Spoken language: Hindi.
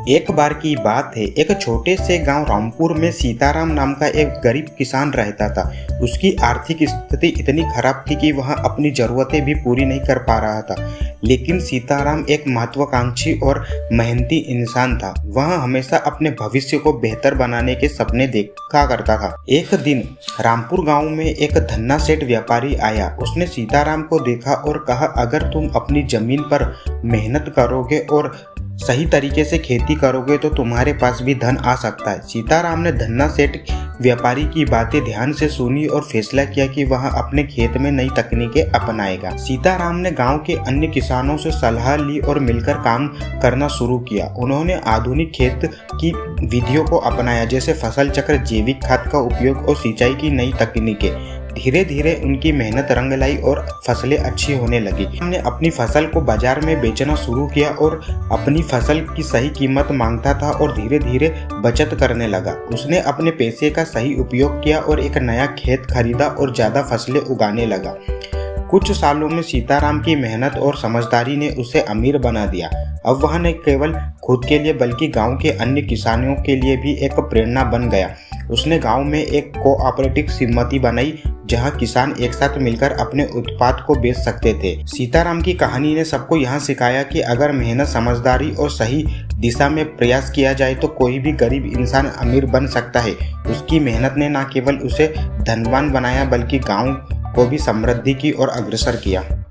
एक बार की बात है, एक छोटे से गांव रामपुर में सीताराम नाम का एक गरीब किसान रहता था। उसकी आर्थिक स्थिति इतनी खराब थी कि वह अपनी जरूरतें भी पूरी नहीं कर पा रहा था। लेकिन सीताराम एक महत्वाकांक्षी और मेहनती इंसान था। वह हमेशा अपने भविष्य को बेहतर बनाने के सपने देखा करता था। एक दिन रामपुर गांव में एक धन्ना सेठ व्यापारी आया। उसने सीताराम को देखा और कहा, अगर तुम अपनी जमीन पर मेहनत करोगे और सही तरीके से खेती करोगे तो तुम्हारे पास भी धन आ सकता है। सीताराम ने धन्ना सेठ व्यापारी की बातें ध्यान से सुनी और फैसला किया कि वह अपने खेत में नई तकनीकें अपनाएगा। सीताराम ने गांव के अन्य किसानों से सलाह ली और मिलकर काम करना शुरू किया। उन्होंने आधुनिक खेत की विधियों को अपनाया, जैसे फसल चक्र, जैविक खाद का उपयोग और सिंचाई की नई तकनीकें। धीरे धीरे उनकी मेहनत रंग लाई और फसलें अच्छी होने लगी। हमने अपनी फसल को बाजार में बेचना शुरू किया और अपनी फसल की सही कीमत मांगता था और धीरे धीरे बचत करने लगा। उसने अपने पैसे का सही उपयोग किया और एक नया खेत खरीदा और ज्यादा फसलें उगाने लगा। कुछ सालों में सीताराम की मेहनत और समझदारी ने उसे अमीर बना दिया। अब वह न केवल खुद के लिए बल्कि गांव के अन्य किसानों के लिए भी एक प्रेरणा बन गया। उसने गांव में एक कोऑपरेटिव समिति बनाई जहां किसान एक साथ मिलकर अपने उत्पाद को बेच सकते थे। सीताराम की कहानी ने सबको यहां सिखाया कि अगर मेहनत, समझदारी और सही दिशा में प्रयास किया जाए तो कोई भी गरीब इंसान अमीर बन सकता है। उसकी मेहनत ने न केवल उसे धनवान बनाया बल्कि गांव को भी समृद्धि की ओर अग्रसर किया।